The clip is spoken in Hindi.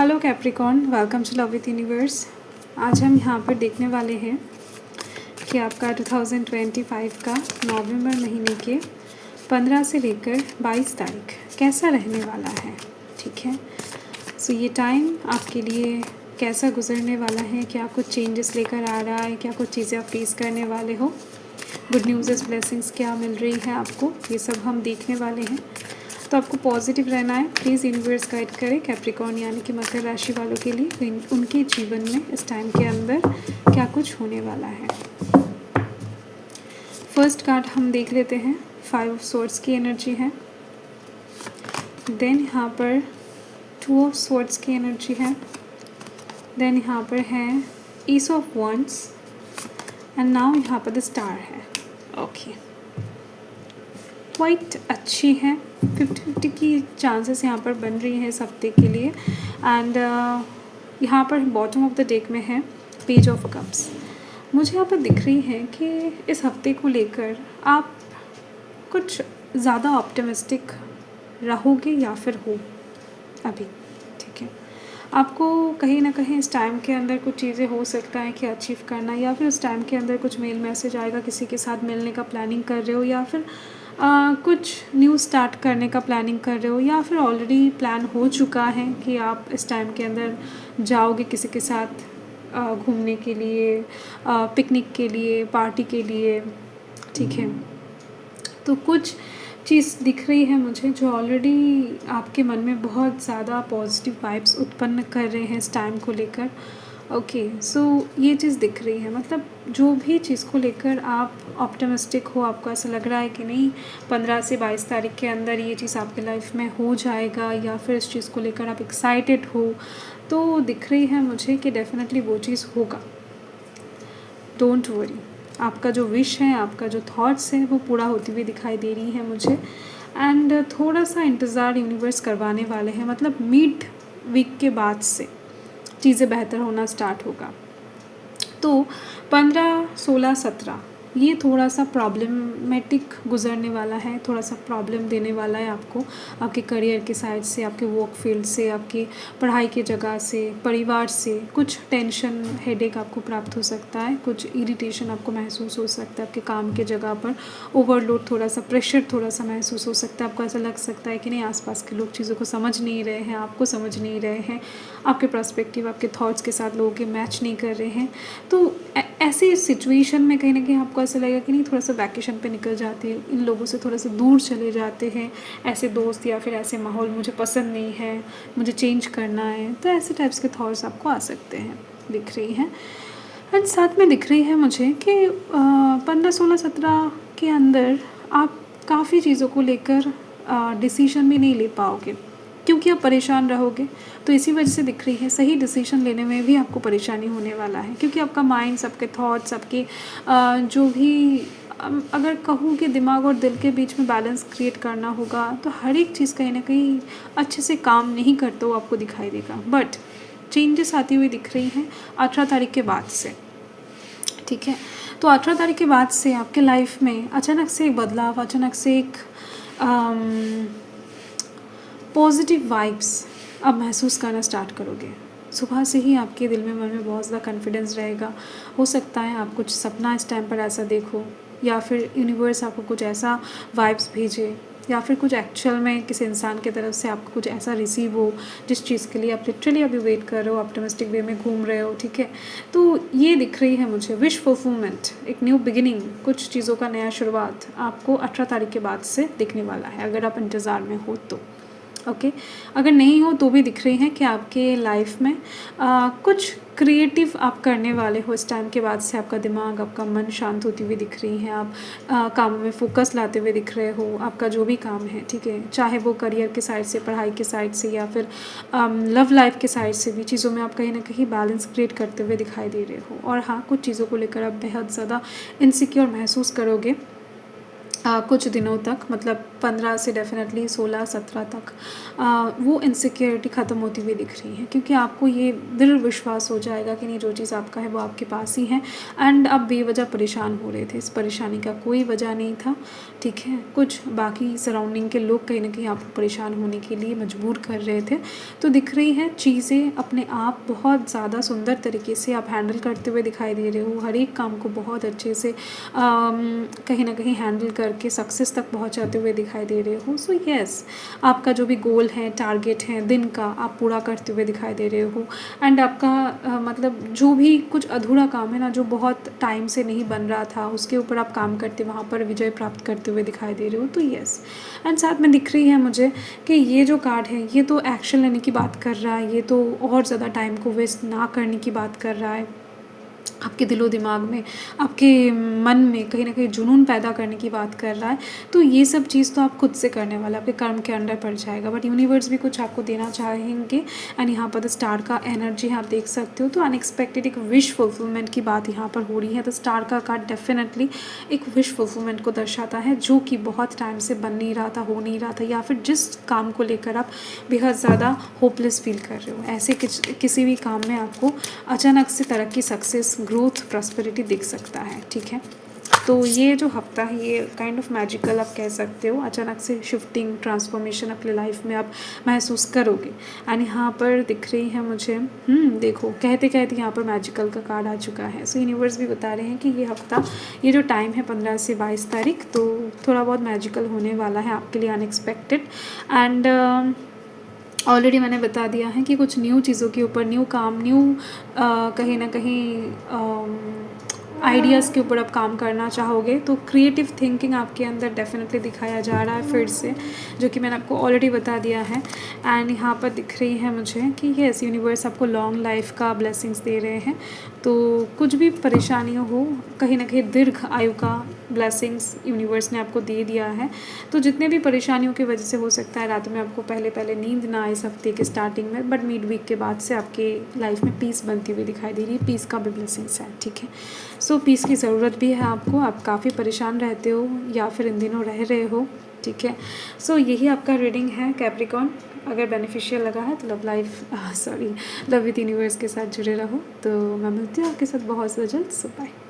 Hello Capricorn, welcome to love with universe. आज हम यहाँ पर देखने वाले हैं कि आपका 2025 का नवंबर महीने के 15 से लेकर 22 तारीख कैसा रहने वाला है। ठीक है, सो ये टाइम आपके लिए कैसा गुजरने वाला है, क्या कुछ चेंजेस लेकर आ रहा है, क्या कुछ चीज़ें आप फेस करने वाले हो, गुड न्यूज़ ब्लेसिंग्स क्या मिल रही है आपको, ये सब हम देखने वाले हैं। तो आपको पॉजिटिव रहना है। प्लीज़ यूनिवर्स गाइड करें कैप्रिकॉर्न यानी कि मकर राशि वालों के लिए उनके जीवन में इस टाइम के अंदर क्या कुछ होने वाला है। फर्स्ट कार्ड हम देख लेते हैं, 5 ऑफ स्वॉर्ड्स की एनर्जी है। देन यहाँ पर 2 ऑफ स्वॉर्ड्स की एनर्जी है। देन यहाँ पर है S of wands and now यहाँ पर द स्टार है। ओके, क्वाइट अच्छी है, 50-50 की चांसेस यहाँ पर बन रही हैं इस हफ्ते के लिए। एंड यहाँ पर बॉटम ऑफ द डेक में है पेज ऑफ कप्स। मुझे यहाँ पर दिख रही है कि इस हफ्ते को लेकर आप कुछ ज़्यादा ऑप्टिमिस्टिक रहोगे या फिर हो अभी। ठीक है, आपको कहीं ना कहीं इस टाइम के अंदर कुछ चीज़ें हो सकता है कि अचीव करना, या फिर उस टाइम के अंदर कुछ मेल मैसेज आएगा, किसी के साथ मिलने का प्लानिंग कर रहे हो, या फिर कुछ न्यू स्टार्ट करने का प्लानिंग कर रहे हो, या फिर ऑलरेडी प्लान हो चुका है कि आप इस टाइम के अंदर जाओगे किसी के साथ घूमने के लिए, पिकनिक के लिए, पार्टी के लिए। ठीक है, तो कुछ चीज़ दिख रही है मुझे जो ऑलरेडी आपके मन में बहुत ज़्यादा पॉजिटिव वाइब्स उत्पन्न कर रहे हैं इस टाइम को लेकर। ओके, सो ये चीज़ दिख रही है, मतलब जो भी चीज़ को लेकर आप ऑप्टिमिस्टिक हो, आपको ऐसा लग रहा है कि नहीं 15 से 22 तारीख के अंदर ये चीज़ आपके लाइफ में हो जाएगा, या फिर इस चीज़ को लेकर आप एक्साइटेड हो, तो दिख रही है मुझे कि डेफिनेटली वो चीज़ होगा। डोंट वरी, आपका जो विश है, आपका जो थॉट्स है वो पूरा होती हुई दिखाई दे रही है मुझे। एंड थोड़ा सा इंतज़ार यूनिवर्स करवाने वाले हैं, मतलब मिड वीक के बाद से चीज़ें बेहतर होना स्टार्ट होगा। तो 15, 16, 17 ये थोड़ा सा प्रॉब्लमेटिक गुजरने वाला है, थोड़ा सा प्रॉब्लम देने वाला है आपको, आपके करियर के साइड से, आपके वर्क फील्ड से, आपकी पढ़ाई की जगह से, परिवार से कुछ टेंशन, हेडेक आपको प्राप्त हो सकता है, कुछ इरिटेशन आपको महसूस हो सकता है, आपके काम के जगह पर ओवरलोड, थोड़ा सा प्रेशर थोड़ा सा महसूस हो सकता है। आपको ऐसा लग सकता है कि नहीं आसपास के लोग चीज़ों को समझ नहीं रहे हैं, आपको समझ नहीं रहे हैं, आपके पर्सपेक्टिव, आपके थॉट्स के साथ लोगों के मैच नहीं कर रहे हैं। तो ऐसी सिचुएशन में कहीं ना कहीं आपको ऐसा लगेगा कि नहीं थोड़ा सा वैकेशन पे निकल जाते हैं, इन लोगों से थोड़ा सा दूर चले जाते हैं, ऐसे दोस्त या फिर ऐसे माहौल मुझे पसंद नहीं है, मुझे चेंज करना है। तो ऐसे टाइप्स के थॉट्स आपको आ सकते हैं, दिख रही हैं। एंड साथ में दिख रही है मुझे कि 15, 16, 17 के अंदर आप काफ़ी चीज़ों को लेकर डिसीजन भी नहीं ले पाओगे, क्योंकि आप परेशान रहोगे। तो इसी वजह से दिख रही है सही डिसीजन लेने में भी आपको परेशानी होने वाला है, क्योंकि आपका माइंड, आपके थॉट्स, आपके जो भी अगर कहूँ कि दिमाग और दिल के बीच में बैलेंस क्रिएट करना होगा, तो हर एक चीज़ कहीं ना कहीं अच्छे से काम नहीं करते हो आपको दिखाई देगा। बट चेंजेस आती हुई दिख रही हैं 18 तारीख के बाद से। ठीक है, तो 18 तारीख के बाद से आपके लाइफ में अचानक से एक बदलाव, अचानक से एक पॉजिटिव वाइब्स अब महसूस करना स्टार्ट करोगे। सुबह से ही आपके दिल में, मन में बहुत ज़्यादा कॉन्फिडेंस रहेगा। हो सकता है आप कुछ सपना इस टाइम पर ऐसा देखो, या फिर यूनिवर्स आपको कुछ ऐसा वाइब्स भेजे, या फिर कुछ एक्चुअल में किसी इंसान की तरफ से आपको कुछ ऐसा रिसीव हो जिस चीज़ के लिए आप लिटरली अभी वेट कर रहे हो, ऑप्टिमिस्टिक वे में घूम रहे हो। ठीक है, तो ये दिख रही है मुझे विश फुलफिलमेंट, एक न्यू बिगिनिंग, कुछ चीज़ों का नया शुरुआत आपको 18 तारीख के बाद से दिखने वाला है, अगर आप इंतज़ार में हो तो। ओके, अगर नहीं हो तो भी दिख रही हैं कि आपके लाइफ में कुछ क्रिएटिव आप करने वाले हो इस टाइम के बाद से। आपका दिमाग, आपका मन शांत होती हुई दिख रही हैं, आप कामों में फोकस लाते हुए दिख रहे हो, आपका जो भी काम है। ठीक है, चाहे वो करियर के साइड से, पढ़ाई के साइड से, या फिर लव लाइफ के साइड से भी चीज़ों में आप कहीं ना कहीं बैलेंस क्रिएट करते हुए दिखाई दे रहे हो। और हाँ, कुछ चीज़ों को लेकर आप बेहद ज़्यादा इनसिक्योर महसूस करोगे कुछ दिनों तक, मतलब 15 से डेफिनेटली 16-17 तक वो इनसिक्योरिटी ख़त्म होती हुई दिख रही है, क्योंकि आपको ये दृढ़ विश्वास हो जाएगा कि नहीं, जो चीज़ आपका है वो आपके पास ही है। एंड आप बेवजह परेशान हो रहे थे, इस परेशानी का कोई वजह नहीं था, ठीक है। कुछ बाकी सराउंडिंग के लोग कहीं ना कहीं आपको परेशान होने के लिए मजबूर कर रहे थे। तो दिख रही हैं चीज़ें अपने आप बहुत ज़्यादा सुंदर तरीके से आप हैंडल करते हुए दिखाई दे रहे हो। हर एक काम को बहुत अच्छे से कहीं ना कहीं हैंडल करके सक्सेस तक पहुंचाते हुए दिखाई दे रहे हो। सो यस, आपका जो भी गोल है, टारगेट है दिन का, आप पूरा करते हुए दिखाई दे रहे हो। एंड आपका मतलब जो भी कुछ अधूरा काम है ना, जो बहुत टाइम से नहीं बन रहा था, उसके ऊपर आप काम करते वहाँ पर विजय प्राप्त करते हुए दिखाई दे रहे हो। तो यस, एंड साथ में दिख रही है मुझे कि ये जो कार्ड है ये तो एक्शन लेने की बात कर रहा है, ये तो और ज़्यादा टाइम को वेस्ट ना करने की बात कर रहा है। आपके दिलो दिमाग में, आपके मन में कहीं ना कहीं जुनून पैदा करने की बात कर रहा है। तो ये सब चीज़ तो आप खुद से करने वाला, आपके कर्म के अंडर पड़ जाएगा, बट यूनिवर्स भी कुछ आपको देना चाहेंगे। एंड यहाँ पर द स्टार का एनर्जी है, आप देख सकते हो। तो अनएक्सपेक्टेड एक विश फुलफिलमेंट की बात यहाँ पर हो रही है। द स्टार का कार्ड डेफिनेटली एक विश फुलफिलमेंट को दर्शाता है, जो कि बहुत टाइम से बन नहीं रहा था, हो नहीं रहा था, या फिर जिस काम को लेकर आप बेहद ज़्यादा होपलेस फील कर रहे हो, ऐसे किसी भी काम में आपको अचानक से तरक्की, सक्सेस, ग्रोथ, प्रॉस्पेरिटी दिख सकता है, ठीक है। तो ये जो हफ्ता है ये काइंड ऑफ मैजिकल आप कह सकते हो। अचानक से शिफ्टिंग, ट्रांसफॉर्मेशन अपने लाइफ में आप महसूस करोगे। एंड यहाँ पर दिख रही है मुझे देखो, कहते कहते यहाँ पर मैजिकल का कार्ड आ चुका है। सो यूनिवर्स भी बता रहे हैं कि ये हफ्ता, ये जो टाइम है 15 से 22 तारीख, तो थोड़ा बहुत मैजिकल होने वाला है आपके लिए, अनएक्सपेक्टेड। एंड ऑलरेडी मैंने बता दिया है कि कुछ न्यू चीज़ों के ऊपर, न्यू काम, न्यू कहीं ना कहीं आइडियाज़ के ऊपर आप काम करना चाहोगे। तो क्रिएटिव थिंकिंग आपके अंदर डेफिनेटली दिखाया जा रहा है फिर से, जो कि मैंने आपको ऑलरेडी बता दिया है। एंड यहाँ पर दिख रही है मुझे कि यस, यूनिवर्स आपको लॉन्ग लाइफ का ब्लेसिंग्स दे रहे हैं। तो कुछ भी परेशानियाँ हो, कहीं ना कहीं दीर्घ आयु का ब्लेसिंग्स यूनिवर्स ने आपको दे दिया है। तो जितने भी परेशानियों की वजह से हो सकता है रात में आपको पहले नींद ना आए इस हफ्ते के स्टार्टिंग में, बट मिड वीक के बाद से आपके लाइफ में पीस बनती हुई दिखाई दे रही है। पीस का भी ब्लेसिंग्स है, ठीक है। सो पीस की ज़रूरत भी है आपको, आप काफ़ी परेशान रहते हो या फिर इन दिनों रह रहे हो, ठीक है। सो यही आपका रीडिंग है कैप्रिकॉर्न। अगर बेनिफिशियल लगा है तो लव विद यूनिवर्स के साथ जुड़े रहो। तो मैं मिलती हूँ आपके साथ बहुत जल्द। सो बाय।